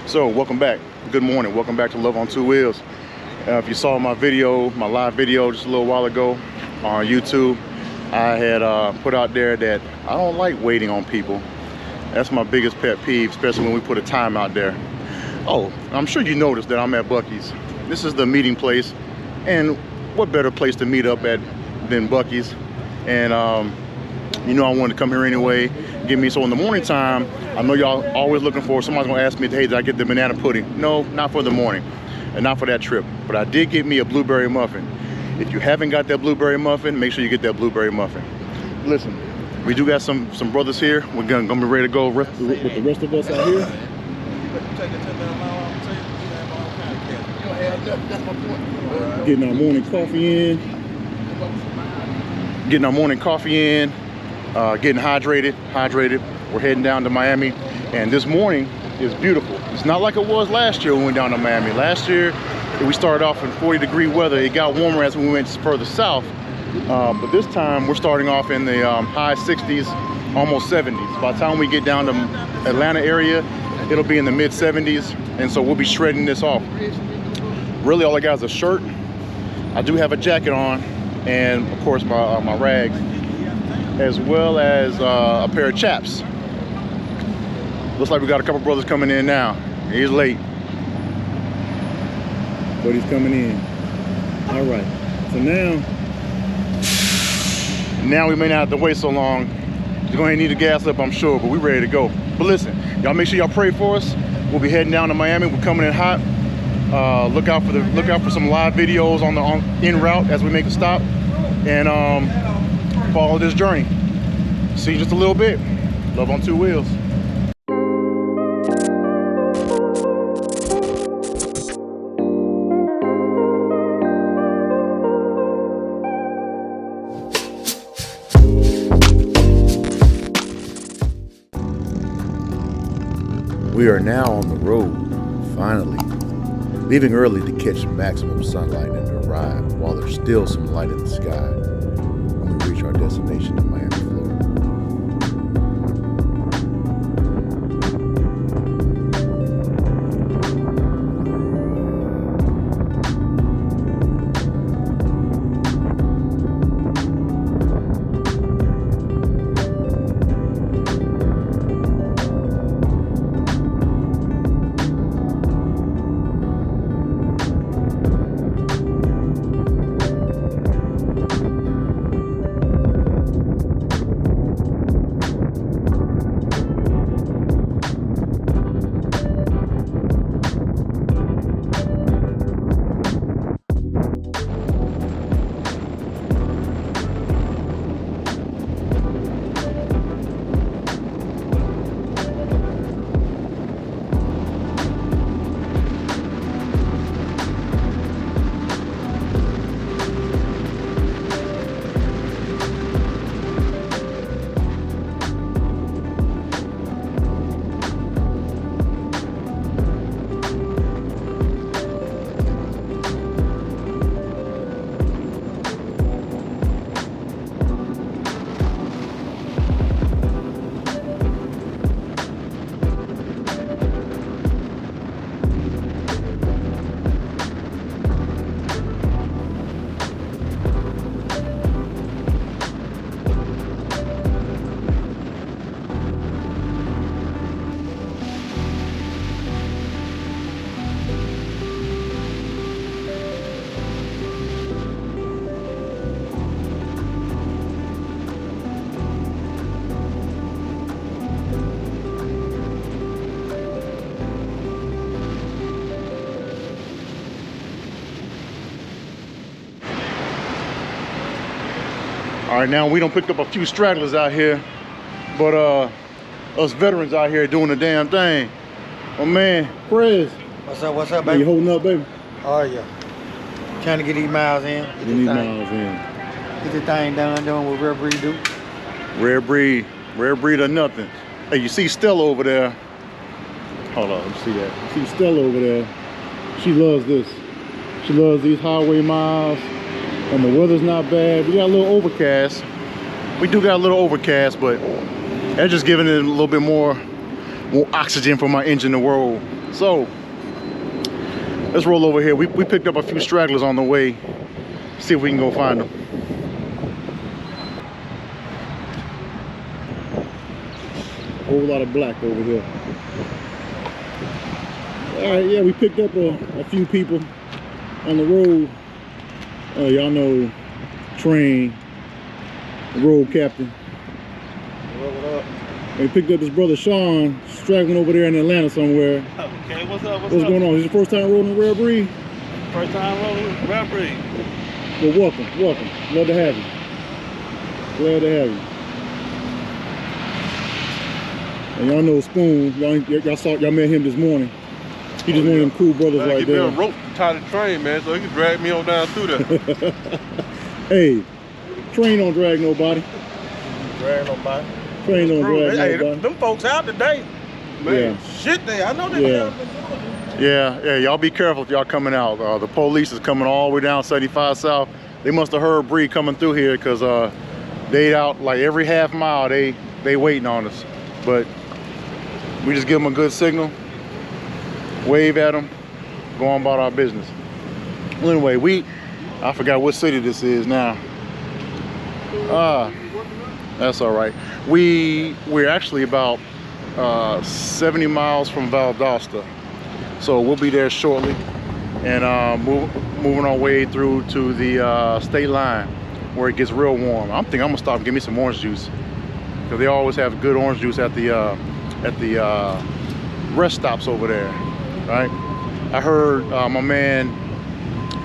So welcome back. Good morning. Welcome back to Love on Two Wheels. If you saw my video, my live video just a little while ago on YouTube, I had put out there that I don't like waiting on people. That's my biggest pet peeve, especially when we put a time out there. Oh, I'm sure you noticed that I'm at Buc-ee's. This is the meeting place, and what better place to meet up at than Buc-ee's? And you know I wanted to come here anyway. So in the morning time, I know y'all always looking for, somebody's gonna ask me, hey, did I get the banana pudding? No, not for the morning, and not for that trip. But I did get me a blueberry muffin. If you haven't got that blueberry muffin, make sure you get that blueberry muffin. Listen, we do got some brothers here. We're gonna be ready to go with the rest of us out here. Getting our morning coffee in. Getting hydrated. We're heading down to Miami, and this morning is beautiful. It's not like it was last year when we went down to Miami. Last year, we started off in 40-degree weather. It got warmer as we went further south, but this time we're starting off in the high 60s, almost 70s. By the time we get down to Atlanta area, it'll be in the mid 70s, and so we'll be shredding this off. Really, all I got is a shirt. I do have a jacket on, and of course my rags, as well as a pair of chaps. Looks like we got a couple brothers coming in now. He's late, but he's coming in. All right, so now we may not have to wait so long. You're gonna need to gas up, I'm sure, but we're ready to go. But listen, y'all make sure y'all pray for us. We'll be heading down to Miami. We're coming in hot. Look out for some live videos on en route as we make a stop, and follow this journey. See you just a little bit. Love on Two Wheels. We are now on the road, finally, leaving early to catch maximum sunlight and arrive while there's still some light in the sky when we reach our destination in Miami, Florida. All right, now we done picked up a few stragglers out here, but us veterans out here doing the damn thing. Oh man, Prez. What's up, baby? You holding up, baby? Oh yeah. Trying to get these miles in. Get these miles in. Get the thing done, doing what Rare Breed do. Rare breed or nothing. Hey, you see Stella over there? Hold on, let me see that. You see Stella over there? She loves this. She loves these highway miles. And the weather's not bad. We got a little overcast. We do got a little overcast, but that's just giving it a little bit more more oxygen for my engine to roll. So let's roll over here. We picked up a few stragglers on the way. See if we can go find them. Whole lot of black over here. All right, yeah, we picked up a few people on the road. Y'all know Train, the road captain. What up? We picked up his brother Sean, straggling over there in Atlanta somewhere. Okay, what's up? What's going on? Is your first time rolling a Rare Breed? First time rolling Rare Breed. Well, welcome. Love to have you. Glad to have you. And y'all know Spoon. Y'all met him this morning. He just one of them cool brothers right give there. me a rope to tie the train, man, so he can drag me on down through there. Hey, Train don't drag nobody. Drag nobody. Train don't drag Hey, nobody. them folks out today. Man, Yeah. shit, I know they Yeah. Yeah, y'all be careful if y'all coming out. The police is coming all the way down 75 South. They must have heard Bree coming through here because they out like every half mile, they waiting on us. But we just give them a good signal, wave at them, go on about our business. Well, anyway, I forgot what city this is now. That's all right. We're actually about 70 miles from Valdosta. So we'll be there shortly and moving our way through to the state line where it gets real warm. I'm thinking I'm gonna stop and get me some orange juice because they always have good orange juice at the rest stops over there, right? I heard my man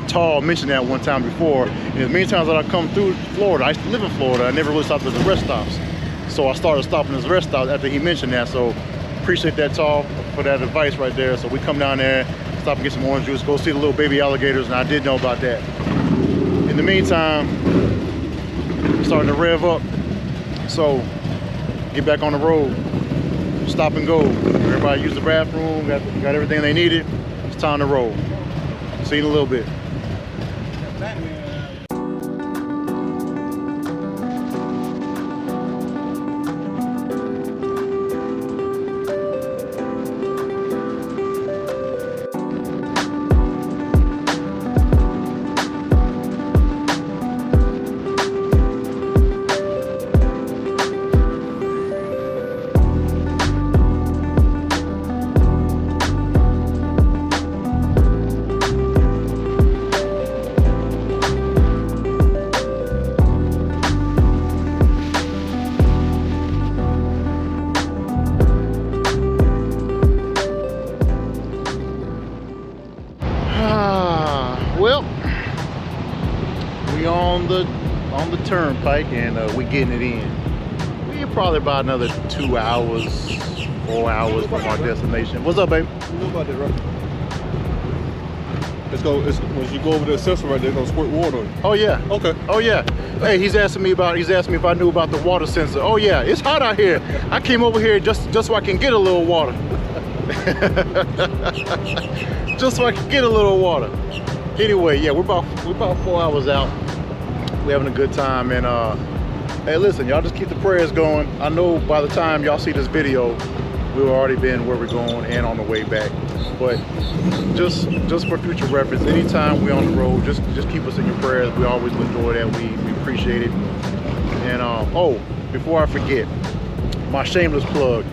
Tall mention that one time before, and as many times that I come through Florida, I used to live in Florida, I never really stopped at the rest stops. So I started stopping at the rest stops after he mentioned that. So appreciate that, Tall, for that advice right there. So we come down there, stop and get some orange juice, go see the little baby alligators, and I did know about that. In the meantime, we're starting to rev up. So get back on the road, stop and go. Everybody use the bathroom, got everything they needed. It's time to roll. See you in a little bit. Well, we on the turnpike and we getting it in. We're probably about another 2 hours, 4 hours from our destination. What's up, babe? You know about that, right? When you go over the sensor right there, it's gonna squirt water on you. Oh yeah. Okay. Oh yeah. Hey, he's asking me if I knew about the water sensor. Oh yeah, it's hot out here. I came over here just so I can get a little water. Just so I can get a little water. Anyway, yeah, we're about 4 hours out. We're having a good time, and hey, listen, y'all just keep the prayers going. I know by the time y'all see this video, we've already been where we're going and on the way back. But just for future reference, anytime we're on the road, just keep us in your prayers. We always enjoy that. We appreciate it. And oh, before I forget, my shameless plug.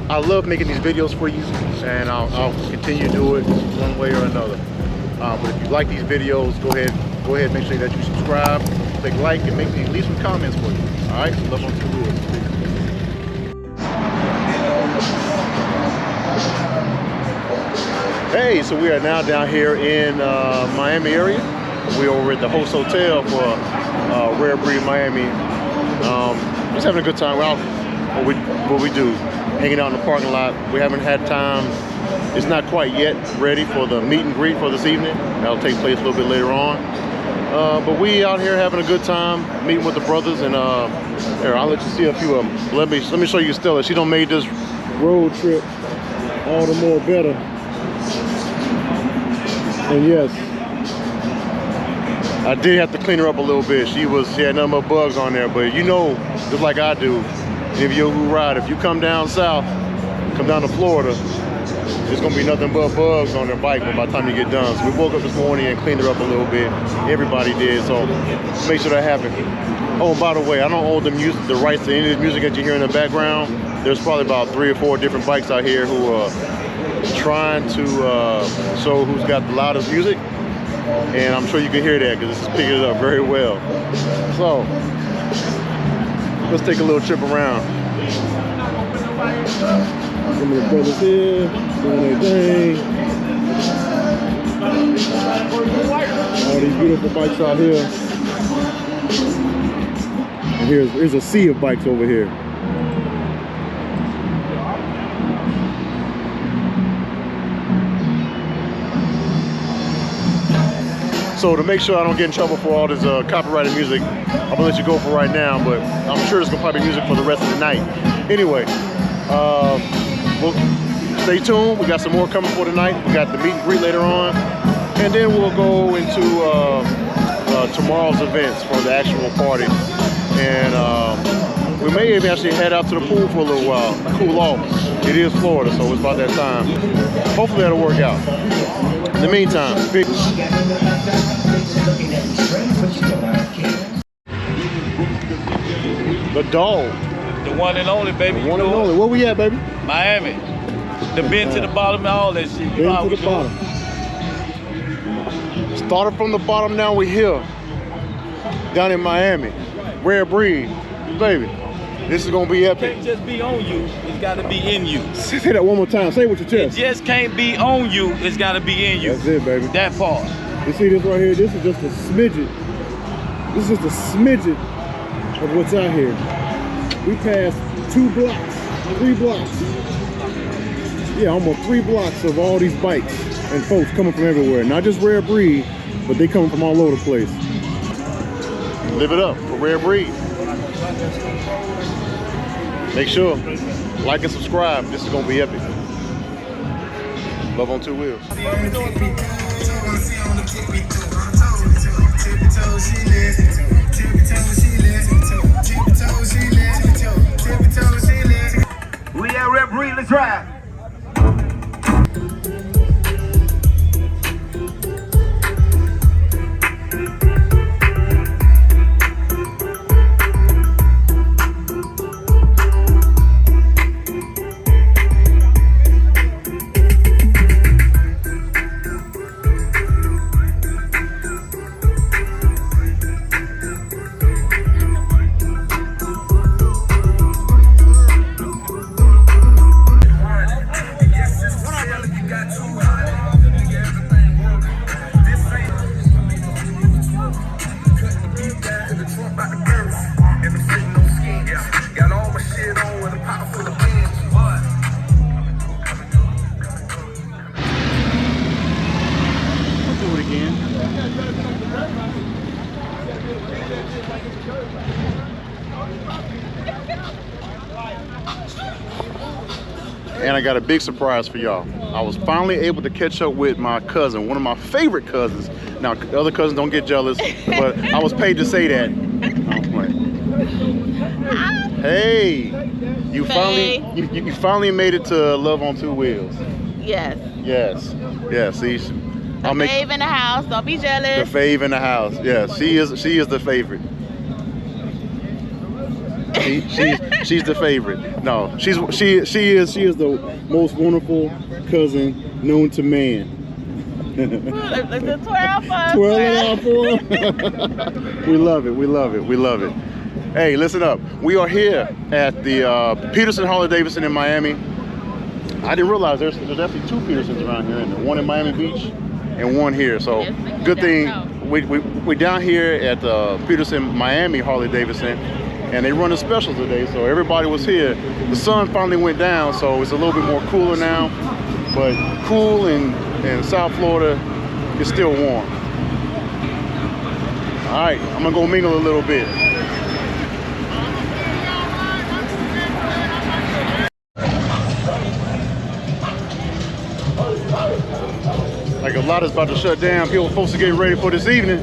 I love making these videos for you, and I'll continue to do it one way or another. But if you like these videos, go ahead, make sure that you subscribe, click like, and leave some comments for you. All right, Love on Two Wheels. Hey, so we are now down here in Miami area. We're over at the Host Hotel for Rare Breed Miami. Just having a good time. We're out. What we do, hanging out in the parking lot. We haven't had time. It's not quite yet ready for the meet and greet for this evening. That'll take place a little bit later on. But we out here having a good time, meeting with the brothers, and here, I'll let you see a few of them. Let me show you Stella. She done made this road trip all the more better. And yes, I did have to clean her up a little bit. She had nothing but bugs on there, but you know, just like I do, if you ride, if you come down south, come down to Florida, there's gonna be nothing but bugs on their bike by the time you get done. So we woke up this morning and cleaned it up a little bit. Everybody did, so make sure that happened. Oh, by the way, I don't own the rights to any of the music that you hear in the background. There's probably about 3 or 4 different bikes out here who are trying to show who's got the loudest music. And I'm sure you can hear that because it's picking it up very well. So let's take a little trip around. Some of the brothers here doing their thing. All these beautiful bikes out here. And here's a sea of bikes over here. So to make sure I don't get in trouble for all this copyrighted music, I'm gonna let you go for right now, but I'm sure there's gonna probably be music for the rest of the night. Anyway, well, stay tuned. We got some more coming for tonight. We got the meet and greet later on. And then we'll go into tomorrow's events for the actual party. And we may even actually head out to the pool for a little while, cool off. It is Florida, so it's about that time. Hopefully that'll work out. In the meantime, the dog. The one and only, baby. The one and only. Where we at, baby? Miami. The bend to the bottom and all that shit. You know how Bend we to the do it. bottom. Started from the bottom, now we're here. Down in Miami. Rare breed. Baby, this is gonna be It epic. can't just be on you. It's got to be in you. Say that one more time. Say it with your It chest. just can't be on you. It's got to be in you. That's it, baby. That part. You see this right here? This is just a smidget. This is just a smidget of what's out here. We passed 2 blocks, 3 blocks. Yeah, almost 3 blocks of all these bikes and folks coming from everywhere. Not just Rare Breed, but they coming from all over the place. Live it up for Rare Breed. Make sure, like and subscribe. This is gonna be epic. Love on 2 wheels. We at Rep Breed, let's ride. And I got a big surprise for y'all. I was finally able to catch up with my cousin, one of my favorite cousins. Now, the other cousins don't get jealous, but I was paid to say that. Hey, you finally made it to Love on 2 Wheels. Yes. Yes, yeah. See, The fave in the house. Don't be the jealous. fave in the house. Yeah, she is the favorite. She's the favorite. No, she is the most wonderful cousin known to man. Let's twirl for Twirl it out for her. We love it. We love it. We love it. Hey, listen up. We are here at the Peterson Harley-Davidson in Miami. I didn't realize there's actually 2 Petersons around here, and one in Miami Beach and one here. So good thing we're down here at Peterson Miami Harley-Davidson, and they run a special today, so everybody was here. The sun finally went down, so it's a little bit more cooler now, but cool in South Florida, it's still warm. All right, I'm gonna go mingle a little bit. Like a lot is about to shut down. People are supposed to get ready for this evening.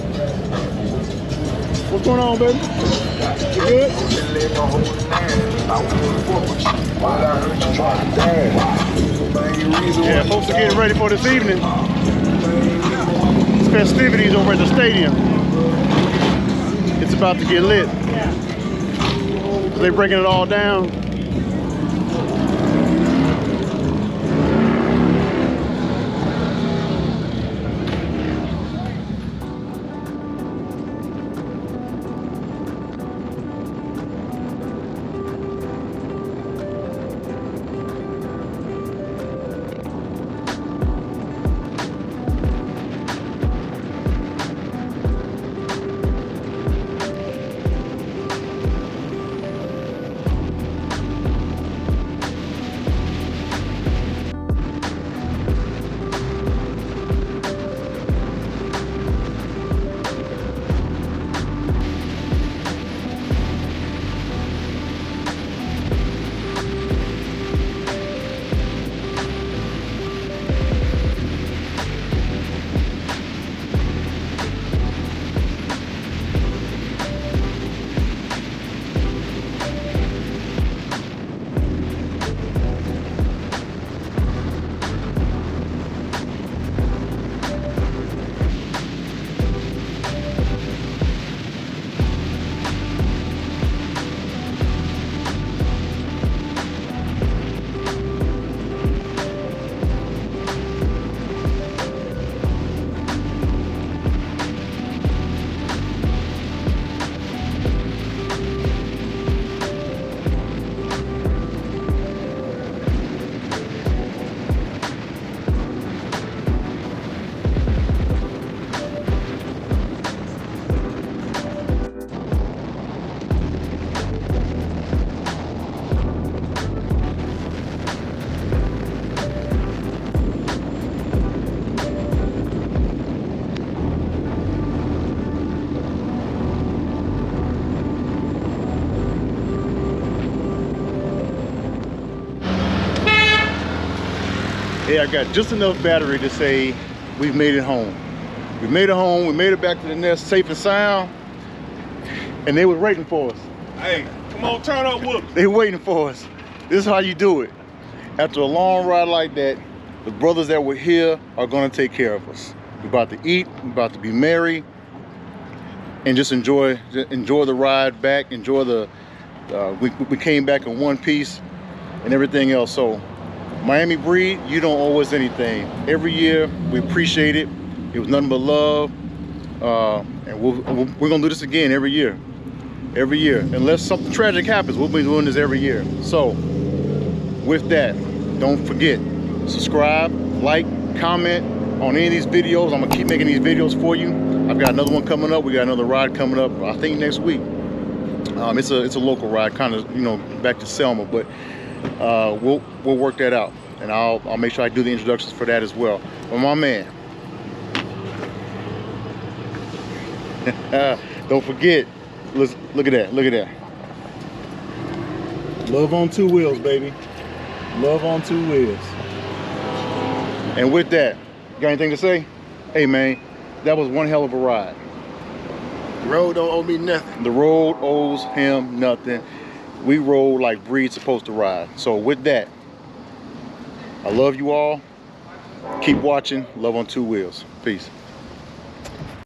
What's going on, baby? You good? Yeah, folks are getting ready for this evening. It's festivities over at the stadium. It's about to get lit. They're breaking it all down. Hey, I got just enough battery to say we've made it home. We made it home, we made it back to the nest safe and sound, and they were waiting for us. Hey, come on, turn up with us. They waiting for us. This is how you do it. After a long ride like that, the brothers that were here are gonna take care of us. We're about to eat, we're about to be merry, and just enjoy the ride back, enjoy the, we came back in one piece and everything else. So Miami Breed, you don't owe us anything. Every year, we appreciate it. It was nothing but love. And we're gonna do this again every year. Every year. Unless something tragic happens, we'll be doing this every year. So, with that, don't forget, subscribe, like, comment on any of these videos. I'm gonna keep making these videos for you. I've got another one coming up. We got another ride coming up, I think next week. It's a local ride, kind of, you know, back to Selma, but we'll work that out, and I'll make sure I do the introductions for that as well. But my man, don't forget, look at that, look at that. Love on two wheels, baby. Love on two wheels. And with that, got anything to say? Hey man, that was one hell of a ride. The road don't owe me nothing. The road owes him nothing. We rode like Breed's supposed to ride. So with that, I love you all. Keep watching Love on Two Wheels. Peace.